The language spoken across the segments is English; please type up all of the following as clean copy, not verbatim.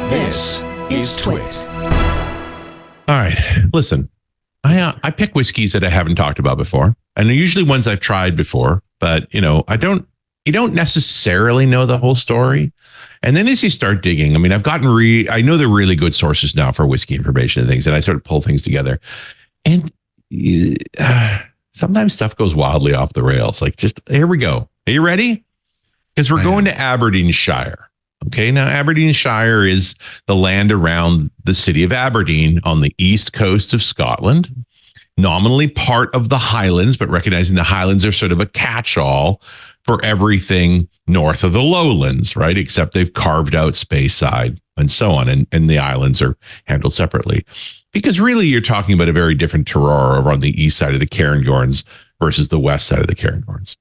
This is TWiT. All right, listen, I pick whiskeys that I haven't talked about before, and they're usually ones I've tried before, but you don't necessarily know the whole story. And then as you start digging, I mean, I know they're really good sources now for whiskey information and things, and I sort of pull things together. And sometimes stuff goes wildly off the rails. Like, just here we go. Are you ready? Because we're going to Aberdeenshire. Okay, now Aberdeenshire is the land around the city of Aberdeen on the east coast of Scotland, nominally part of the Highlands, but recognizing the Highlands are sort of a catch-all for everything north of the lowlands, right? Except they've carved out Speyside and so on, and the islands are handled separately. Because really you're talking about a very different terroir over on the east side of the Cairngorms versus the west side of the Cairngorms.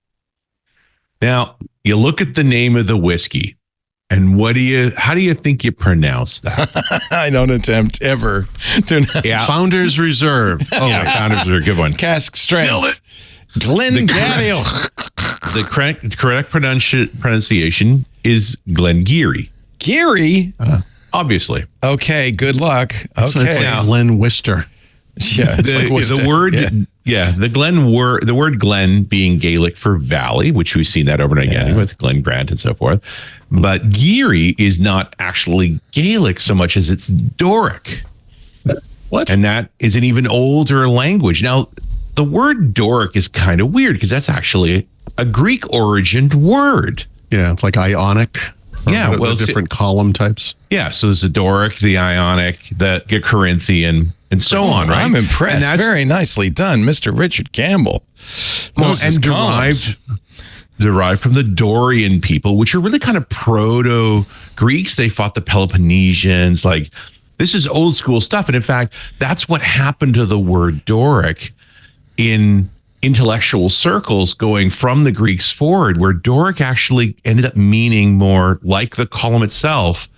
Now, you look at the name of the whiskey, and how do you think you pronounce that? I don't attempt ever to. Founder's Reserve. Oh, yeah, Founder's Reserve, good one. Cask strength. Glen Garioch. The correct pronunciation is Glen Garioch. Geary? Obviously. Okay, good luck. Okay. So it's like Glen Wister. Yeah, the word Glen being Gaelic for valley, which we've seen that over and again with Glen Grant and so forth. But Geary is not actually Gaelic so much as it's Doric. What? And that is an even older language. Now, the word Doric is kind of weird because that's actually a Greek origined word. Yeah, it's like Ionic. Yeah, well, different column types. Yeah, so there's the Doric, the Ionic, the Corinthian, and so on, right? I'm impressed. Very nicely done, Mr. Richard Campbell. And derived from the Dorian people, which are really kind of proto-Greeks. They fought the Peloponnesians. Like, this is old school stuff. And in fact, that's what happened to the word Doric in intellectual circles going from the Greeks forward, where Doric actually ended up meaning more like the column itself,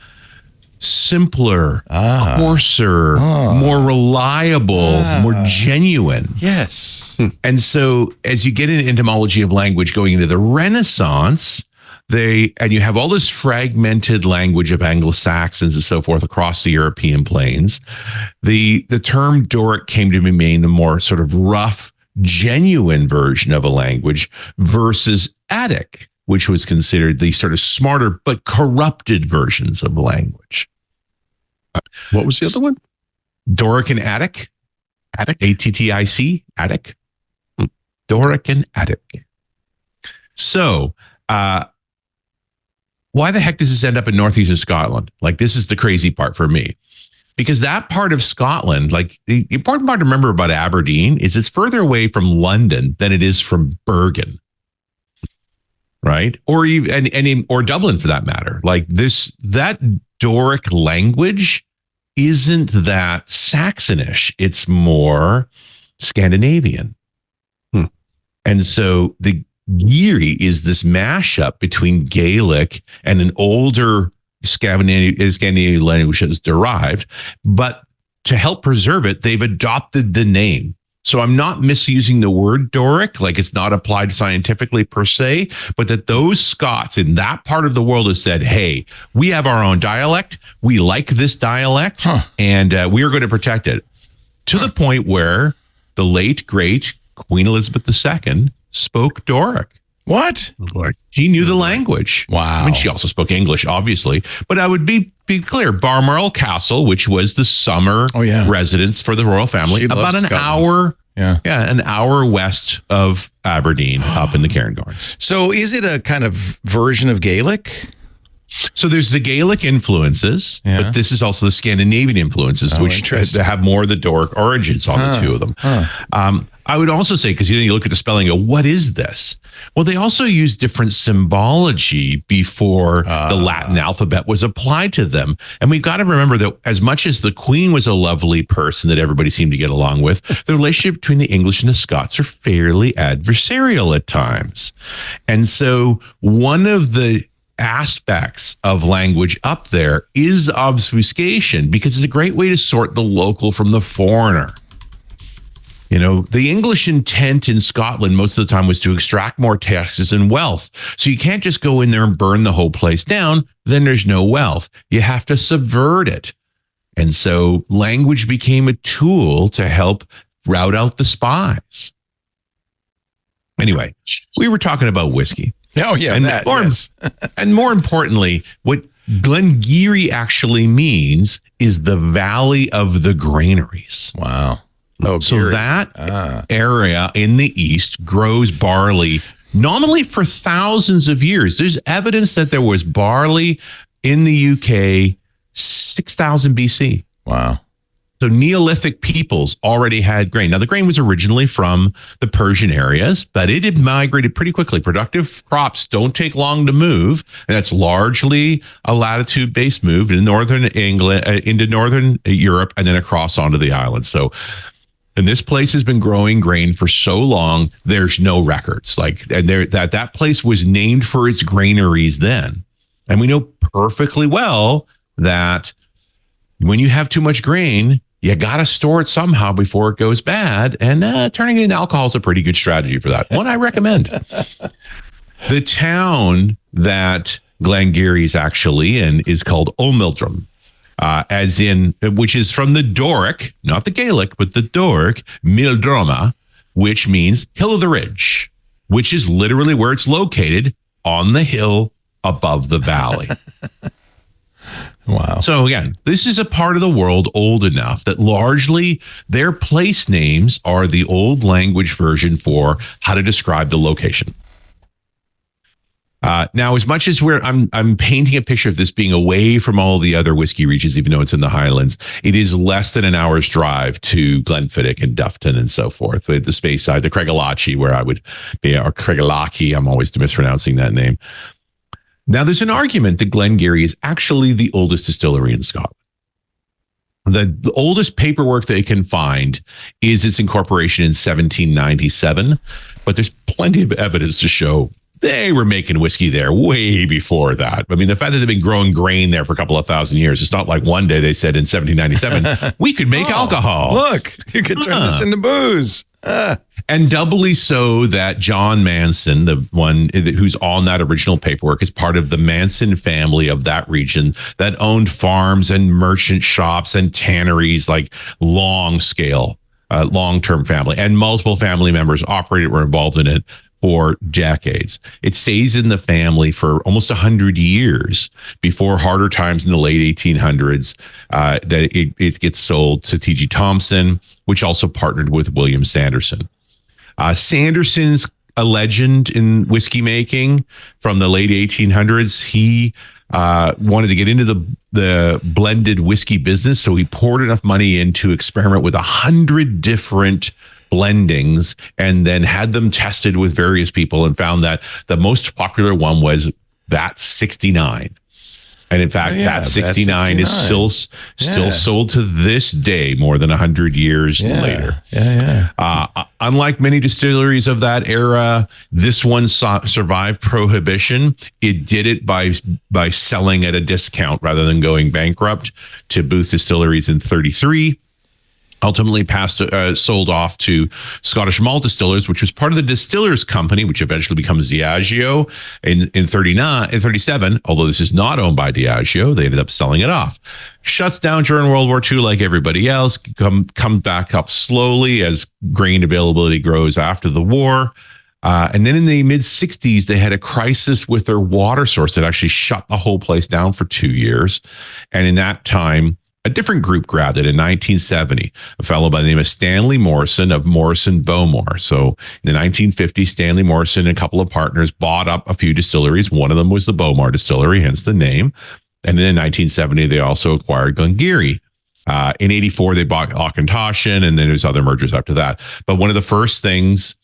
simpler, coarser, more reliable, more genuine. Yes. And so as you get into etymology of language going into the Renaissance, and you have all this fragmented language of Anglo-Saxons and so forth across the European plains, the term Doric came to mean the more sort of rough, genuine version of a language versus Attic, which was considered the sort of smarter but corrupted versions of the language. What was the other one? Doric and Attic. Attic. Attic. Attic. Doric and Attic. So, why the heck does this end up in northeastern Scotland? Like, this is the crazy part for me. Because that part of Scotland, like, the important part to remember about Aberdeen is it's further away from London than it is from Bergen, right? Or even or Dublin for that matter. Like, that Doric language isn't that Saxonish; it's more Scandinavian. And so the Geary is this mashup between Gaelic and an older Scandinavian language that was derived, but to help preserve it, they've adopted the name. So I'm not misusing the word Doric, like it's not applied scientifically per se, but that those Scots in that part of the world have said, hey, we have our own dialect. We like this dialect, and we are going to protect it. To the point where the late, great Queen Elizabeth II spoke Doric. What? She knew the language. Wow. I mean, she also spoke English, obviously. But I would be clear, Balmoral Castle, which was the summer residence for the royal family, about an hour. An hour west of Aberdeen, up in the Cairngorms. So is it a kind of version of Gaelic? So there's the Gaelic influences, but this is also the Scandinavian influences, which have more of the Doric origins on the two of them. I would also say, because you look at the spelling and go, what is this? Well, they also use different symbology before the Latin alphabet was applied to them. And we've got to remember that as much as the Queen was a lovely person that everybody seemed to get along with, the relationship between the English and the Scots are fairly adversarial at times. And so one of the aspects of language up there is obfuscation, because it's a great way to sort the local from the foreigner. You know, the English intent in Scotland most of the time was to extract more taxes and wealth. So you can't just go in there and burn the whole place down. Then there's no wealth. You have to subvert it. And so language became a tool to help rout out the spies. Anyway, we were talking about whiskey. Oh, yeah. And, Yes. and more importantly, what Glen Garioch actually means is the Valley of the Granaries. Wow. Oh, So Gary. that area in the east grows barley nominally for thousands of years. There's evidence that there was barley in the UK 6,000 BC. Wow. So Neolithic peoples already had grain. Now, the grain was originally from the Persian areas, but it had migrated pretty quickly. Productive crops don't take long to move, and that's largely a latitude-based move in northern England, into northern Europe, and then across onto the islands. So, and this place has been growing grain for so long, there's no records. And that place was named for its granaries then. And we know perfectly well that when you have too much grain, you got to store it somehow before it goes bad. And turning it into alcohol is a pretty good strategy for that. One I recommend. The town that Glen Garioch is actually in is called Oldmeldrum. Which is from the Doric, not the Gaelic, but the Doric, Mildroma, which means hill of the ridge, which is literally where it's located on the hill above the valley. Wow. So again, this is a part of the world old enough that largely their place names are the old language version for how to describe the location. Now, as much as I'm painting a picture of this being away from all the other whiskey regions, even though it's in the Highlands, it is less than an hour's drive to Glenfiddich and Duffton and so forth, with the space side, the Craigellachie, where I would be, or Craigellachie, I'm always mispronouncing that name. Now, there's an argument that Glen Garioch is actually the oldest distillery in Scotland. The oldest paperwork they can find is its incorporation in 1797, but there's plenty of evidence to show they were making whiskey there way before that. I mean, the fact that they've been growing grain there for a couple of thousand years, it's not like one day they said in 1797, we could make alcohol. Look, you could turn this into booze. And doubly so that John Manson, the one who's on that original paperwork, is part of the Manson family of that region that owned farms and merchant shops and tanneries, like long scale, long-term family. And multiple family members were involved in it for decades. It stays in the family for almost 100 years before harder times in the late 1800s, that it gets sold to T.G. Thompson, which also partnered with William Sanderson. Sanderson's a legend in whiskey making from the late 1800s. He wanted to get into the blended whiskey business, so he poured enough money in to experiment with 100 different blendings and then had them tested with various people and found that the most popular one was that 69. And in fact, that 69 is still sold to this day, more than 100 years later. Unlike many distilleries of that era, this one survived prohibition. It did it by selling at a discount rather than going bankrupt to Booth Distilleries in 33. Ultimately sold off to Scottish Malt Distillers, which was part of the Distillers Company, which eventually becomes Diageo in 37. Although this is not owned by Diageo, they ended up selling it off. Shuts down during World War II, like everybody else. Come back up slowly as grain availability grows after the war. And then in the mid 60s, they had a crisis with their water source that actually shut the whole place down for 2 years. And in that time, a different group grabbed it in 1970, a fellow by the name of Stanley Morrison of Morrison Bowmore. So in the 1950s, Stanley Morrison and a couple of partners bought up a few distilleries. One of them was the Bowmore Distillery, hence the name. And then in 1970, they also acquired Glen Garioch. In 84, they bought Auchentoshan, and then there's other mergers after that. But one of the first things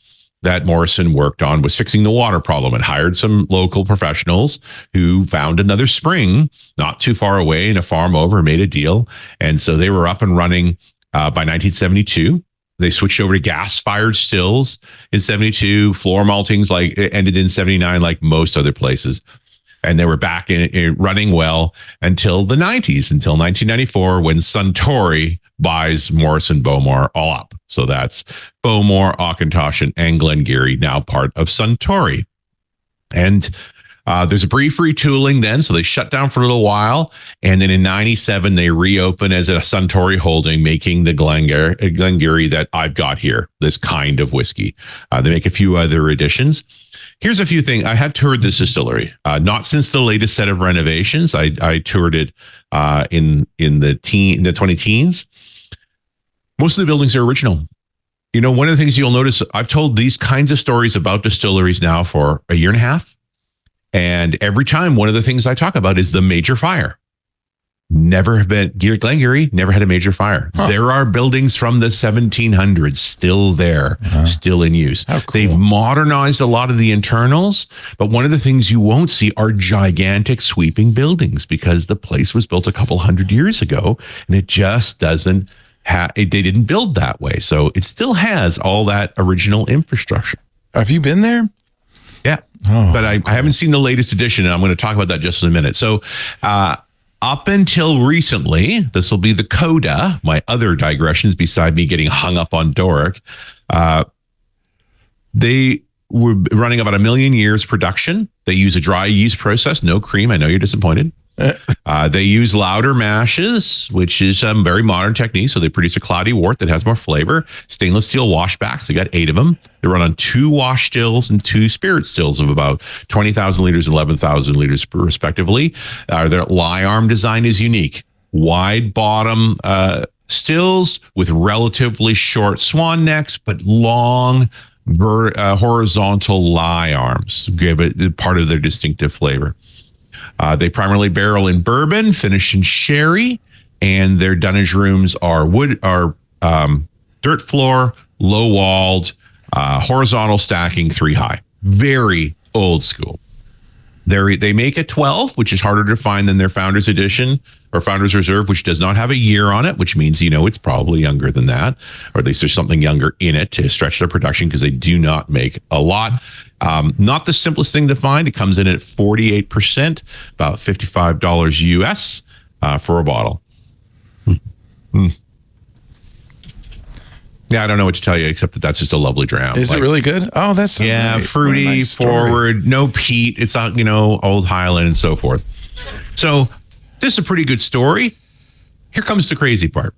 that Morrison worked on was fixing the water problem and hired some local professionals who found another spring not too far away in a farm over, made a deal. And so they were up and running by 1972. They switched over to gas-fired stills in 72. Floor maltings ended in 79, like most other places. And they were back in running well until the 90s, until 1994, when Suntory buys Morris and Bowmore all up. So that's Bowmore, Auchentoshan, and Glen Garioch, now part of Suntory. And there's a brief retooling then, so they shut down for a little while, and then in '97 they reopen as a Suntory holding, making the Glen Garioch that I've got here, this kind of whiskey. They make a few other additions. Here's a few things. I have toured this distillery, not since the latest set of renovations. I toured it in the 20 teens. Most of the buildings are original. You know, one of the things you'll notice, I've told these kinds of stories about distilleries now for a year and a half. And every time, one of the things I talk about is the major fire. Glen Garioch never had a major fire. Huh. There are buildings from the 1700s still there, still in use. How cool. They've modernized a lot of the internals, but one of the things you won't see are gigantic sweeping buildings, because the place was built a couple hundred years ago, and it just doesn't they didn't build that way. So it still has all that original infrastructure. Have you been there? Yeah. But I haven't seen the latest edition, and I'm going to talk about that just in a minute. So up until recently, this will be the coda, my other digressions beside me getting hung up on Doric. They were running about 1 million years production. They use a dry yeast process, no cream. I know you're disappointed. They use louder mashes, which is a very modern technique. So they produce a cloudy wort that has more flavor. Stainless steel washbacks. They got 8 of them. They run on 2 wash stills and 2 spirit stills of about 20,000 liters and 11,000 liters respectively. Their lie arm design is unique. Wide bottom stills with relatively short swan necks, but long horizontal lie arms. Give it part of their distinctive flavor. They primarily barrel in bourbon, finish in sherry, and their dunnage rooms are dirt floor, low walled, horizontal stacking, 3 high. Very old school. They make a 12, which is harder to find than their Founders Edition or Founders Reserve, which does not have a year on it, which means, it's probably younger than that, or at least there's something younger in it to stretch their production, because they do not make a lot. Not the simplest thing to find. It comes in at 48%, about $55 US for a bottle. Yeah, I don't know what to tell you, except that that's just a lovely dram. Is it really good? Oh, that's so great. Fruity, nice forward, no peat. It's old Highland and so forth. So this is a pretty good story. Here comes the crazy part.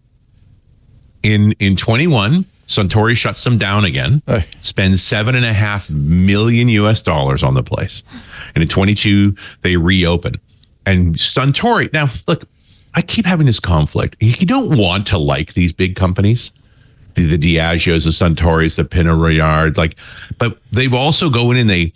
In 21, Suntory shuts them down again, spends $7.5 million US on the place. And in 22, they reopen. And Suntory, now look, I keep having this conflict. You don't want to like these big companies, the Diageos, the Suntories, the Pinot Royards, but they've also go in and they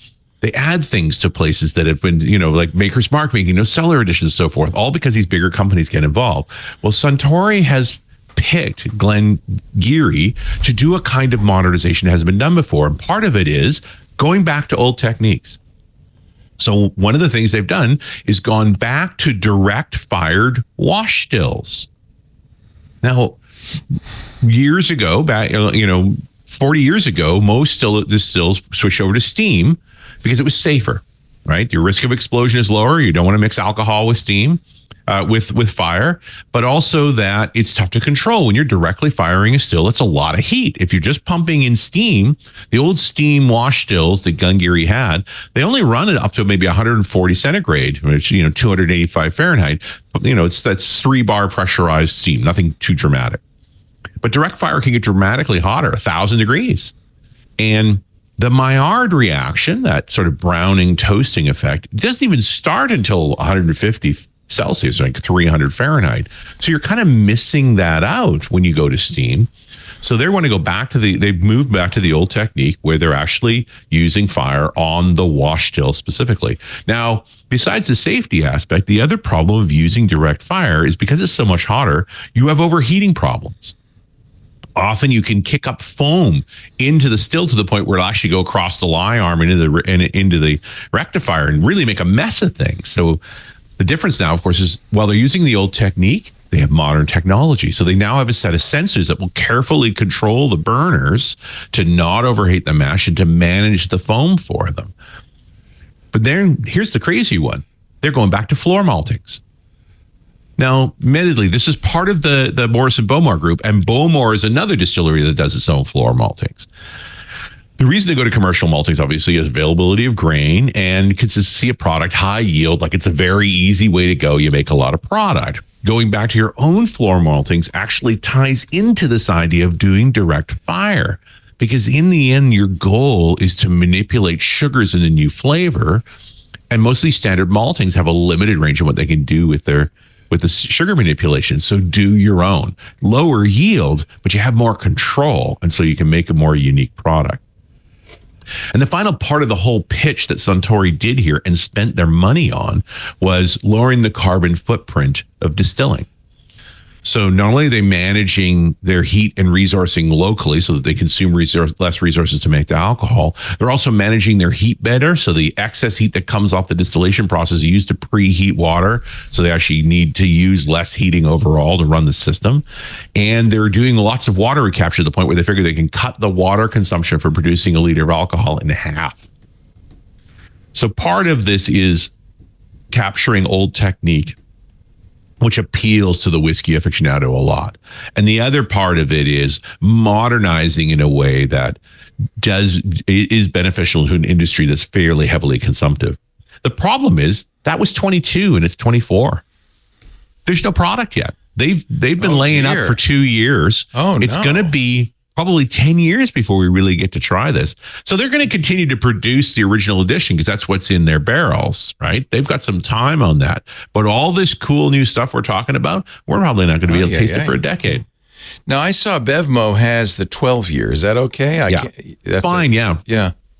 add things to places that have been, like Maker's Mark making, cellar editions and so forth, all because these bigger companies get involved. Well, Suntory has picked Glen Garioch to do a kind of modernization that hasn't been done before. And part of it is going back to old techniques. So one of the things they've done is gone back to direct fired wash stills. Now, years ago, 40 years ago, most distills switched over to steam because it was safer, right? Your risk of explosion is lower. You don't want to mix alcohol with steam. With fire, but also that it's tough to control when you're directly firing a still. It's a lot of heat. If you're just pumping in steam, the old steam wash stills that Glen Garioch had, they only run it up to maybe 140 centigrade, which 285 Fahrenheit. That's 3-bar pressurized steam, nothing too dramatic. But direct fire can get dramatically hotter, 1,000 degrees, and the Maillard reaction, that sort of browning toasting effect, doesn't even start until 150 Celsius, like 300 Fahrenheit. So you're kind of missing that out when you go to steam. So they want to go back to they've moved back to the old technique where they're actually using fire on the wash still specifically. Now, besides the safety aspect, the other problem of using direct fire is because it's so much hotter, you have overheating problems. Often you can kick up foam into the still to the point where it'll actually go across the lie arm into the rectifier and really make a mess of things. So the difference now, of course, is while they're using the old technique, they have modern technology. So they now have a set of sensors that will carefully control the burners to not overheat the mash and to manage the foam for them. But then here's the crazy one. They're going back to floor maltings. Now, admittedly, this is part of the Morrison Bowmore group, and Bowmore is another distillery that does its own floor maltings. The reason to go to commercial maltings, obviously, is availability of grain and consistency of product, high yield. Like, it's a very easy way to go. You make a lot of product. Going back to your own floor maltings actually ties into this idea of doing direct fire, because in the end, your goal is to manipulate sugars in a new flavor. And most of these standard maltings have a limited range of what they can do with the sugar manipulation. So do your own. Lower yield, but you have more control. And so you can make a more unique product. And the final part of the whole pitch that Suntory did here and spent their money on was lowering the carbon footprint of distilling. So not only are they managing their heat and resourcing locally so that they consume less resources to make the alcohol, they're also managing their heat better. So the excess heat that comes off the distillation process is used to preheat water. So they actually need to use less heating overall to run the system. And they're doing lots of water recapture to the point where they figure they can cut the water consumption for producing a liter of alcohol in half. So part of this is capturing old technique, which appeals to the whiskey aficionado a lot. And the other part of it is modernizing in a way that is beneficial to an industry that's fairly heavily consumptive. The problem is that was 22 and it's 24. There's no product yet. They've been laying up for 2 years. It's going to be probably 10 years before we really get to try this. So they're going to continue to produce the original edition because that's what's in their barrels, right? They've got some time on that. But all this cool new stuff we're talking about, we're probably not going to be able to taste it for a decade. Now, I saw Bevmo has the 12 year. Is that okay? That's fine, yeah.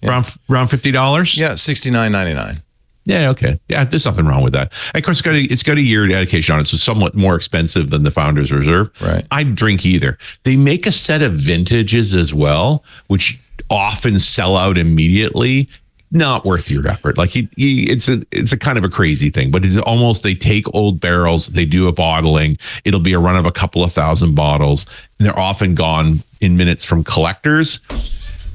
Around $50? Yeah, $69.99. Yeah, okay. Yeah, there's nothing wrong with that. Of course, it's got a year dedication on it, so somewhat more expensive than the Founders Reserve. Right. I'd drink either. They make a set of vintages as well, which often sell out immediately. Not worth your effort. Like it's a kind of a crazy thing, but it's almost, they take old barrels, they do a bottling. It'll be a run of a couple of thousand bottles, and they're often gone in minutes from collectors.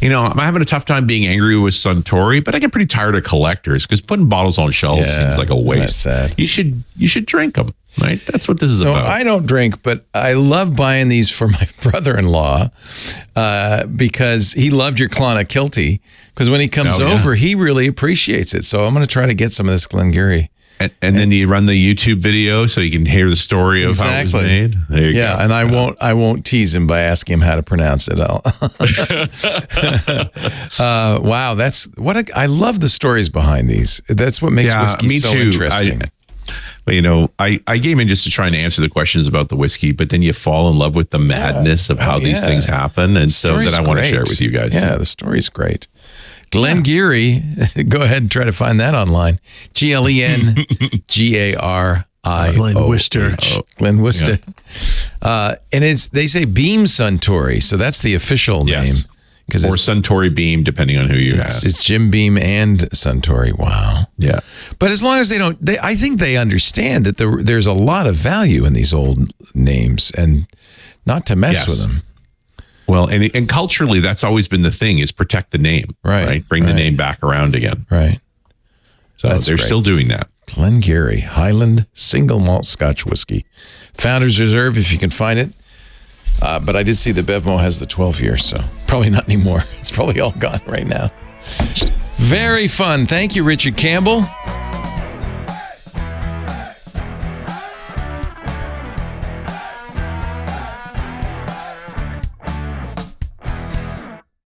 You know, I'm having a tough time being angry with Suntory, but I get pretty tired of collectors because putting bottles on shelves seems like a waste. Sad. You should drink them, right? That's what this is about. So I don't drink, but I love buying these for my brother-in-law because he loved your Clonakilty. Because when he comes over, he really appreciates it. So I'm going to try to get some of this Glen Garioch. And then you run the YouTube video so you can hear the story of how it was made. There you go. And I won't tease him by asking him how to pronounce it. Wow, I love the stories behind these. That's what makes whiskey so interesting. I came in just to try and answer the questions about the whiskey, but then you fall in love with the madness of how these things happen, and so then I want to share it with you guys. Yeah, the story's great. Glen Garioch, go ahead and try to find that online. GlenGarioch. Glen Worcester. Glen Worcester. And they say Beam Suntory, so that's the official name. Or Suntory Beam, depending on who you ask. It's Jim Beam and Suntory. Wow. Yeah. But as long as I think they understand that there's a lot of value in these old names and not to mess with them. Well, and culturally, that's always been the thing, is protect the name, right? Bring the name back around again. Right. So they're still doing that. Glen Garioch, Highland Single Malt Scotch Whiskey. Founders Reserve, if you can find it. But I did see the Bevmo has the 12 year, so probably not anymore. It's probably all gone right now. Very fun. Thank you, Richard Campbell.